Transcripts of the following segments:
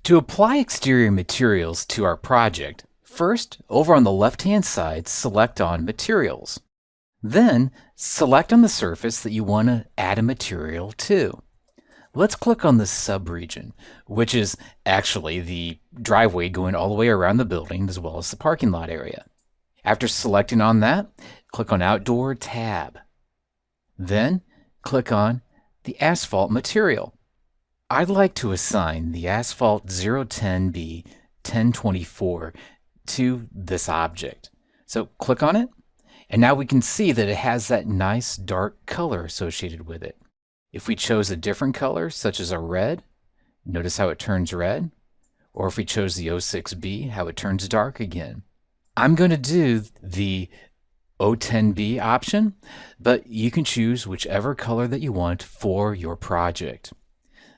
To apply exterior materials to our project, first, over on the left-hand side, select on Materials. Then, select on the surface that you want to add a material to. Let's click on the subregion, which is actually the driveway going all the way around the building as well as the parking lot area. After selecting on that, click on Outdoor tab. Then, click on the asphalt material. I'd like to assign the asphalt 010B 1024 to this object. So click on it, and now we can see that it has that nice dark color associated with it. If we chose a different color, such as a red, notice how it turns red. Or if we chose the 06B, how it turns dark again. I'm going to do the 010B option, but you can choose whichever color that you want for your project.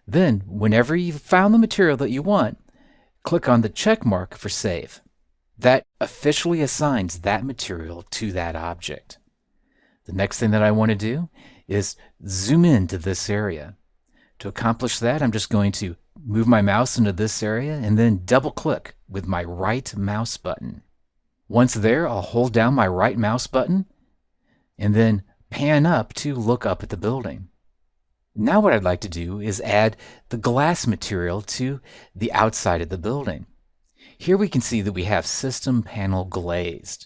Then, whenever you've found the material that you want, click on the check mark for Save. That officially assigns that material to that object. The next thing that I want to do is zoom into this area. To accomplish that, I'm just going to move my mouse into this area and then double-click with my right mouse button. Once there, I'll hold down my right mouse button and then pan up to look up at the building. Now what I'd like to do is add the glass material to the outside of the building. Here we can see that we have System Panel Glazed.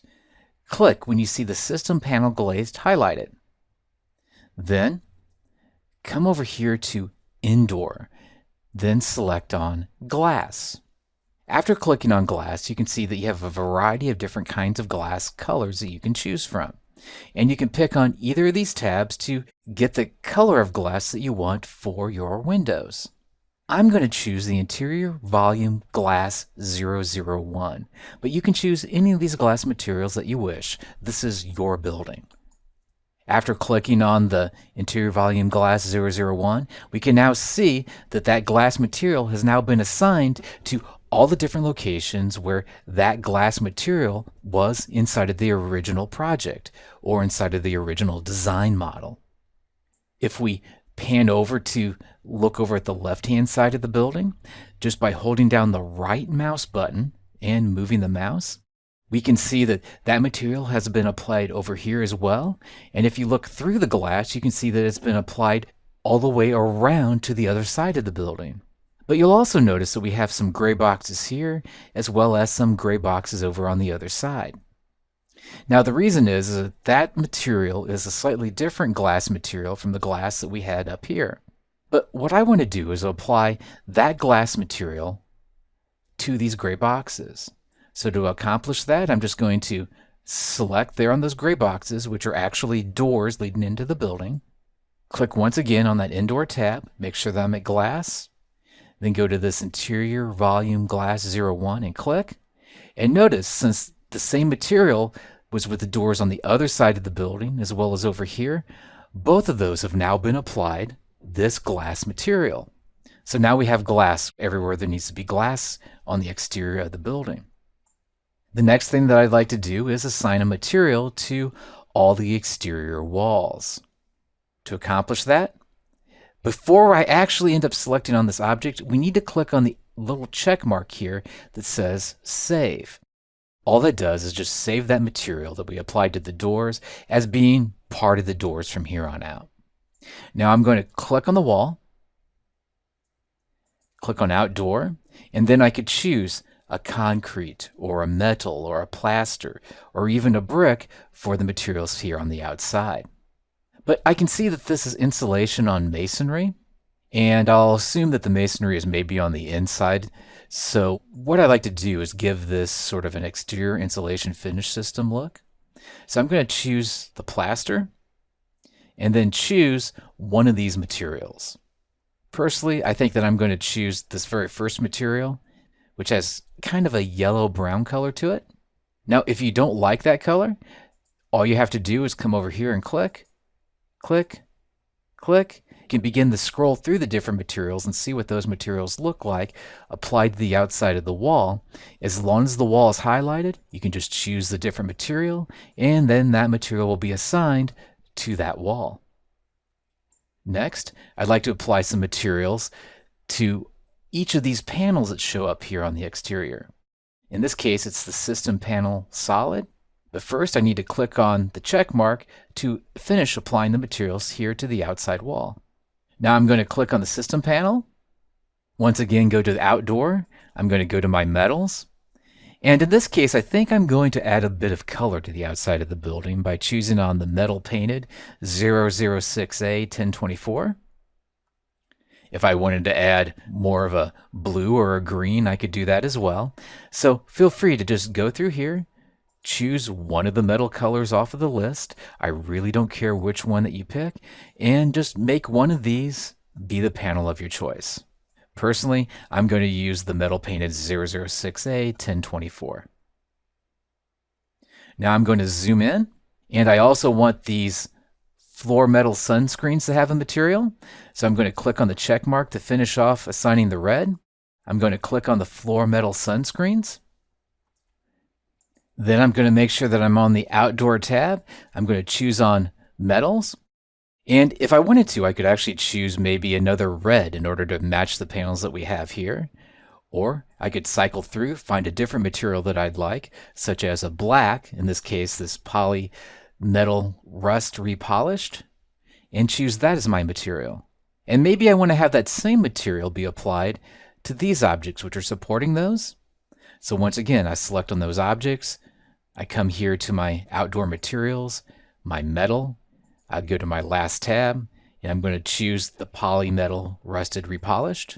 Click when you see the System Panel Glazed highlighted. Then come over here to Indoor, then select on Glass. After clicking on Glass, you can see that you have a variety of different kinds of glass colors that you can choose from. And you can pick on either of these tabs to get the color of glass that you want for your windows. I'm going to choose the Interior Volume Glass 001, but you can choose any of these glass materials that you wish. This is your building. After clicking on the Interior Volume Glass 001, we can now see that that glass material has now been assigned to all the different locations where that glass material was inside of the original project or inside of the original design model. If we pan over to look over at the left-hand side of the building, just by holding down the right mouse button and moving the mouse, we can see that that material has been applied over here as well. And if you look through the glass, you can see that it's been applied all the way around to the other side of the building. But you'll also notice that we have some gray boxes here, as well as some gray boxes over on the other side. Now the reason is that that material is a slightly different glass material from the glass that we had up here. But what I want to do is apply that glass material to these gray boxes. So to accomplish that, I'm just going to select there on those gray boxes, which are actually doors leading into the building. Click once again on that Indoor tab, make sure that I'm at Glass. Then go to this Interior Volume Glass 01 and click. And notice, since the same material was with the doors on the other side of the building as well as over here, both of those have now been applied this glass material. So now we have glass everywhere there needs to be glass on the exterior of the building. The next thing that I'd like to do is assign a material to all the exterior walls. To accomplish that, before I actually end up selecting on this object, we need to click on the little check mark here that says Save. All that does is just save that material that we applied to the doors as being part of the doors from here on out. Now I'm going to click on the wall, click on Outdoor, and then I could choose a concrete or a metal or a plaster or even a brick for the materials here on the outside. But I can see that this is insulation on masonry, and I'll assume that the masonry is maybe on the inside. So what I like to do is give this sort of an exterior insulation finish system look. So I'm going to choose the plaster and then choose one of these materials. Personally, I think that I'm going to choose this very first material, which has kind of a yellow-brown color to it. Now, if you don't like that color, all you have to do is come over here and click, click, click. You can begin to scroll through the different materials and see what those materials look like applied to the outside of the wall. As long as the wall is highlighted, you can just choose the different material, and then that material will be assigned to that wall. Next, I'd like to apply some materials to each of these panels that show up here on the exterior. In this case, it's the system panel solid. But first, I need to click on the check mark to finish applying the materials here to the outside wall. Now I'm going to click on the system panel. Once again, go to the outdoor. I'm going to go to my metals. And in this case, I think I'm going to add a bit of color to the outside of the building by choosing on the metal painted 006A 1024. If I wanted to add more of a blue or a green, I could do that as well. So feel free to just go through here, choose one of the metal colors off of the list. I really don't care which one that you pick, and just make one of these be the panel of your choice. Personally, I'm going to use the metal painted 006A 1024. Now I'm going to zoom in, and I also want these floor metal sunscreens to have a material. So I'm going to click on the check mark to finish off assigning the red. I'm going to click on the floor metal sunscreens. Then I'm going to make sure that I'm on the outdoor tab. I'm going to choose on metals. And if I wanted to, I could actually choose maybe another red in order to match the panels that we have here. Or I could cycle through, find a different material that I'd like, such as a black, in this case, this poly metal rust repolished, and choose that as my material. And maybe I want to have that same material be applied to these objects which are supporting those. So once again, I select on those objects. I come here to my outdoor materials, my metal. I go to my last tab, and I'm going to choose the poly metal rusted repolished.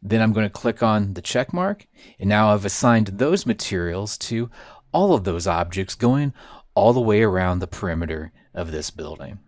Then I'm going to click on the check mark, and now I've assigned those materials to all of those objects going all the way around the perimeter of this building.